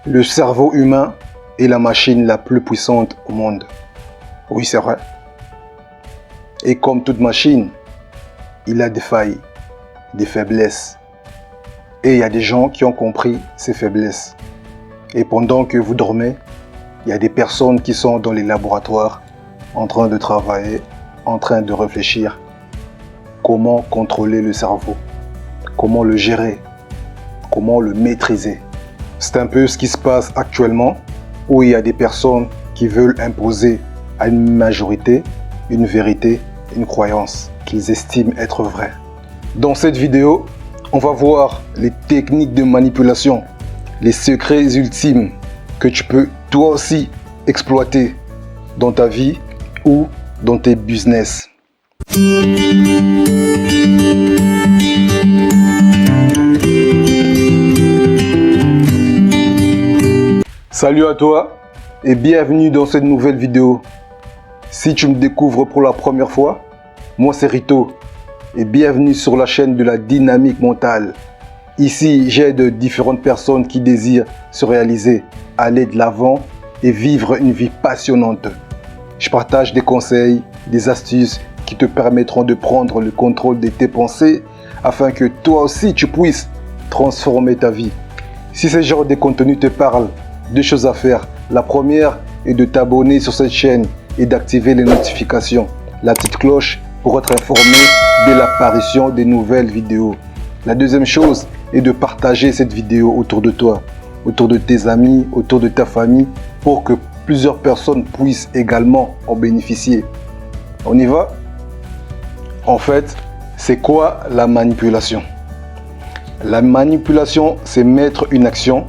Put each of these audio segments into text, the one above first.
Le cerveau humain est la machine la plus puissante au monde. Oui, c'est vrai. Et comme toute machine, il a des failles, des faiblesses. Et il y a des gens qui ont compris ces faiblesses. Et pendant que vous dormez, il y a des personnes qui sont dans les laboratoires en train de travailler, en train de réfléchir comment contrôler le cerveau, comment le gérer, comment le maîtriser. C'est un peu ce qui se passe actuellement où il y a des personnes qui veulent imposer à une majorité une vérité, une croyance qu'ils estiment être vraie. Dans cette vidéo, on va voir les techniques de manipulation, les secrets ultimes que tu peux toi aussi exploiter dans ta vie ou dans tes business. Salut à toi et bienvenue dans cette nouvelle vidéo. Si tu me découvres pour la première fois, moi c'est Rito et bienvenue sur la chaîne de la dynamique mentale. Ici, j'aide différentes personnes qui désirent se réaliser, aller de l'avant et vivre une vie passionnante. Je partage des conseils, des astuces qui te permettront de prendre le contrôle de tes pensées afin que toi aussi tu puisses transformer ta vie. Si ce genre de contenu te parle, deux choses à faire. La première est de t'abonner sur cette chaîne et d'activer les notifications, la petite cloche pour être informé de l'apparition des nouvelles vidéos. La deuxième chose est de partager cette vidéo autour de toi, autour de tes amis, autour de ta famille, pour que plusieurs personnes puissent également en bénéficier. On y va? En fait, c'est quoi la manipulation? La manipulation, c'est mettre une action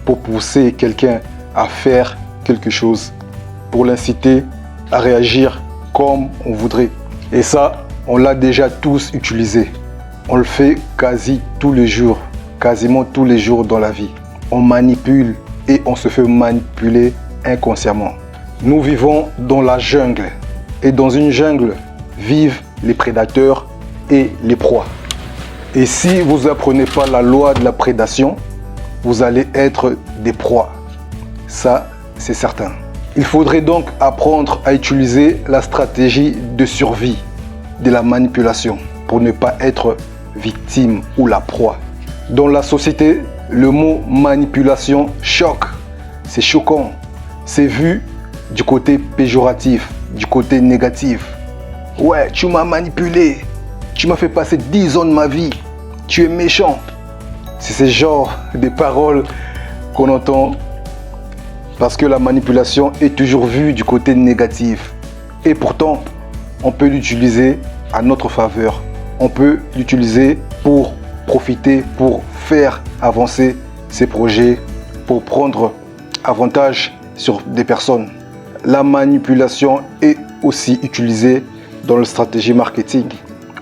pour pousser quelqu'un à faire quelque chose, pour l'inciter à réagir comme on voudrait. Et ça, on l'a déjà tous utilisé. On le fait quasi tous les jours, quasiment tous les jours dans la vie. On manipule et on se fait manipuler inconsciemment. Nous vivons dans la jungle. Et dans une jungle vivent les prédateurs et les proies. Et si vous n'apprenez pas la loi de la prédation, vous allez être des proies. Ça, c'est certain. Il faudrait donc apprendre à utiliser la stratégie de survie de la manipulation pour ne pas être victime ou la proie. Dans la société, le mot manipulation choque. C'est choquant. C'est vu du côté péjoratif, du côté négatif. Ouais, tu m'as manipulé. Tu m'as fait passer 10 ans de ma vie. Tu es méchant. C'est ce genre de paroles qu'on entend parce que la manipulation est toujours vue du côté négatif. Et pourtant, on peut l'utiliser à notre faveur. On peut l'utiliser pour profiter, pour faire avancer ses projets, pour prendre avantage sur des personnes. La manipulation est aussi utilisée dans la stratégie marketing.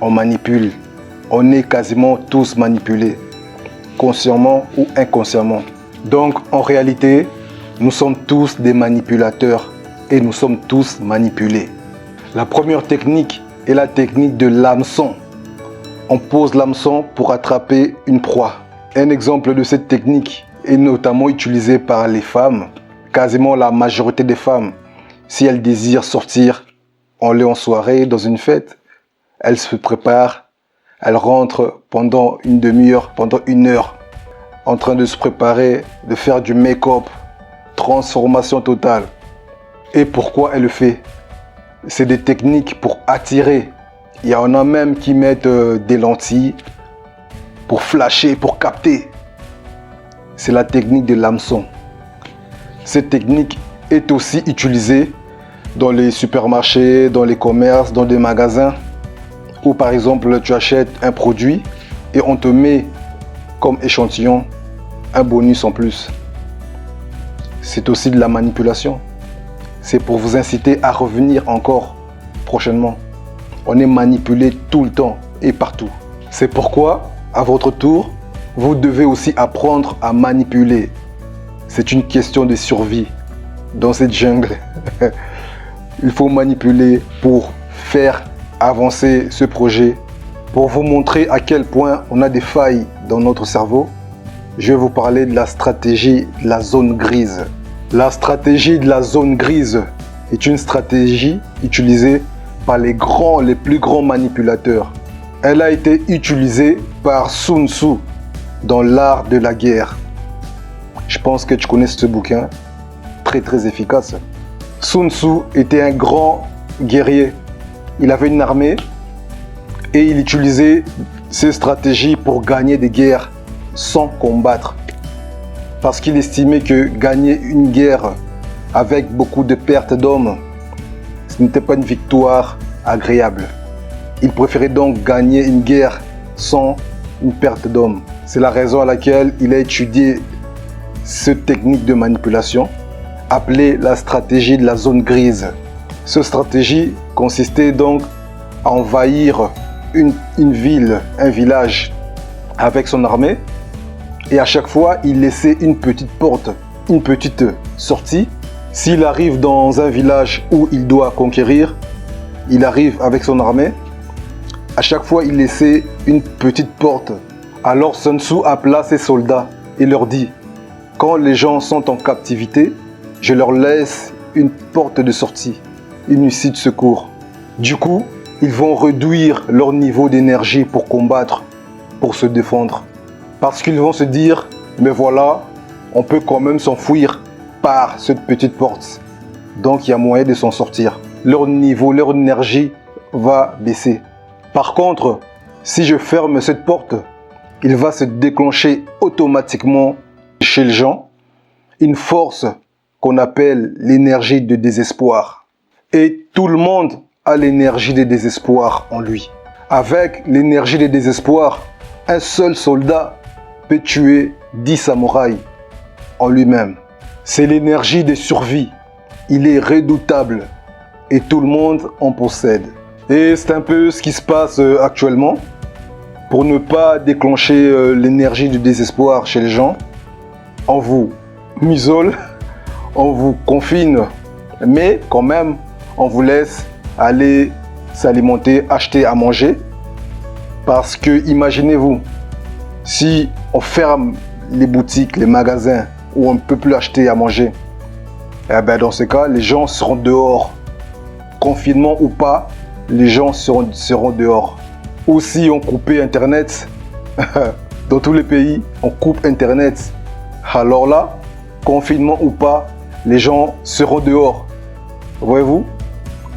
On manipule. On est quasiment tous manipulés, consciemment ou inconsciemment. Donc, en réalité, nous sommes tous des manipulateurs et nous sommes tous manipulés. La première technique est la technique de l'hameçon. On pose l'hameçon pour attraper une proie. Un exemple de cette technique est notamment utilisé par les femmes. Quasiment la majorité des femmes, si elles désirent sortir en soirée, dans une fête, elles se préparent, elles rentrent pendant une demi-heure, pendant une heure, en train de se préparer, de faire du make-up, transformation totale. Et pourquoi elle le fait? C'est des techniques pour attirer. Il y en a même qui mettent des lentilles pour flasher, pour capter. C'est la technique de l'hameçon. Cette technique est aussi utilisée dans les supermarchés, dans les commerces, dans des magasins où par exemple tu achètes un produit et on te met comme échantillon un bonus en plus. C'est aussi de la manipulation. C'est pour vous inciter à revenir encore prochainement. On est manipulé tout le temps et partout. C'est pourquoi, à votre tour, vous devez aussi apprendre à manipuler. C'est une question de survie dans cette jungle. Il faut manipuler pour faire avancer ce projet, pour vous montrer à quel point on a des failles dans notre cerveau je vais vous parler de la stratégie de la zone grise. La stratégie de la zone grise est une stratégie utilisée par les plus grands manipulateurs. Elle a été utilisée par Sun Tzu dans l'art de la guerre. Je pense que tu connais ce bouquin, très efficace. Sun Tzu était un grand guerrier. Il avait une armée et il utilisait ces stratégies pour gagner des guerres sans combattre. Parce qu'il estimait que gagner une guerre avec beaucoup de pertes d'hommes, ce n'était pas une victoire agréable. Il préférait donc gagner une guerre sans une perte d'hommes. C'est la raison à laquelle il a étudié cette technique de manipulation appelée la stratégie de la zone grise. Cette stratégie consistait donc à envahir une ville, un village avec son armée, et à chaque fois il laissait une petite porte, une petite sortie. S'il arrive dans un village où il doit conquérir, il arrive avec son armée, à chaque fois il laissait une petite porte. Alors Sun Tzu appela ses soldats et leur dit: quand les gens sont en captivité, je leur laisse une porte de sortie, une issue de secours. Du coup, ils vont réduire leur niveau d'énergie pour combattre, pour se défendre. Parce qu'ils vont se dire: mais voilà, on peut quand même s'enfuir par cette petite porte. Donc il y a moyen de s'en sortir. Leur niveau, leur énergie va baisser. Par contre, si je ferme cette porte, il va se déclencher automatiquement chez les gens une force qu'on appelle l'énergie de désespoir. Et tout le monde a l'énergie de désespoir en lui. Avec l'énergie de désespoir, un seul soldat peut tuer 10 samouraïs en lui-même. C'est l'énergie de survie. Il est redoutable et tout le monde en possède. Et c'est un peu ce qui se passe actuellement. Pour ne pas déclencher l'énergie du désespoir chez les gens, on vous musole, on vous confine, mais quand même, on vous laisse aller s'alimenter, acheter à manger. Parce que, imaginez-vous, si on ferme les boutiques, les magasins, où on ne peut plus acheter à manger, eh ben dans ce cas, les gens seront dehors. Confinement ou pas, les gens seront dehors. Aussi, on coupait Internet. Dans tous les pays, on coupe Internet. Alors là, confinement ou pas, les gens seront dehors. Voyez-vous,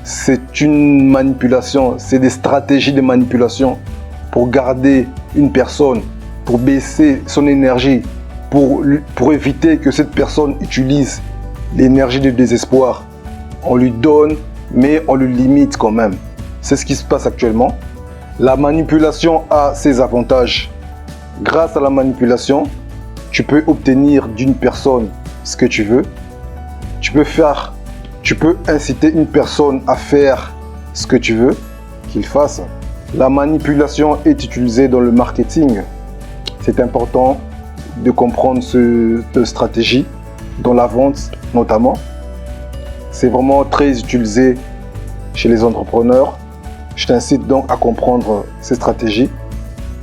c'est une manipulation, c'est des stratégies de manipulation pour garder une personne, pour baisser son énergie, pour éviter que cette personne utilise l'énergie du désespoir. On lui donne, mais on lui limite quand même. C'est ce qui se passe actuellement. La manipulation a ses avantages. Grâce à la manipulation, tu peux obtenir d'une personne ce que tu veux. Tu peux inciter une personne à faire ce que tu veux qu'il fasse. La manipulation est utilisée dans le marketing. C'est important de comprendre cette stratégie, dans la vente notamment. C'est vraiment très utilisé chez les entrepreneurs. Je t'incite donc à comprendre ces stratégies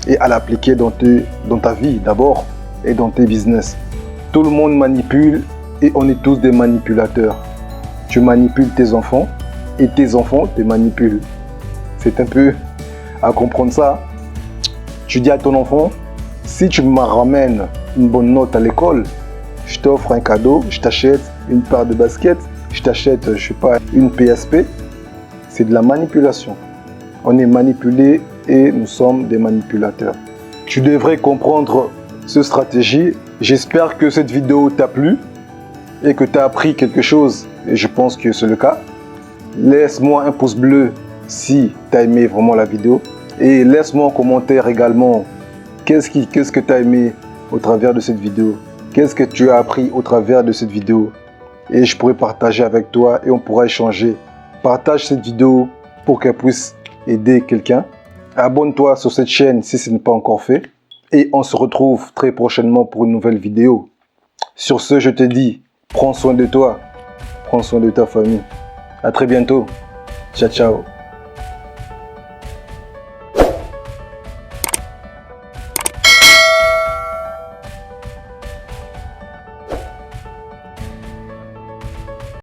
et à l'appliquer dans ta vie d'abord et dans tes business. Tout le monde manipule et on est tous des manipulateurs. Tu manipules tes enfants et tes enfants te manipulent. C'est un peu à comprendre ça. Tu dis à ton enfant: si tu me ramènes une bonne note à l'école, je t'offre un cadeau, je t'achète une paire de baskets, je t'achète, je sais pas, une PSP. C'est de la manipulation. On est manipulé et nous sommes des manipulateurs. Tu devrais comprendre cette stratégie. J'espère que cette vidéo t'a plu et que tu as appris quelque chose. Et je pense que c'est le cas. Laisse-moi un pouce bleu si tu as aimé vraiment la vidéo. Et laisse-moi en commentaire également qu'est-ce que tu as aimé au travers de cette vidéo. Qu'est-ce que tu as appris au travers de cette vidéo. Et je pourrai partager avec toi et on pourra échanger. Partage cette vidéo pour qu'elle puisse aider quelqu'un. Abonne-toi sur cette chaîne si ce n'est pas encore fait. Et on se retrouve très prochainement pour une nouvelle vidéo. Sur ce, je te dis, prends soin de toi. Prends soin de ta famille. À très bientôt. Ciao, ciao.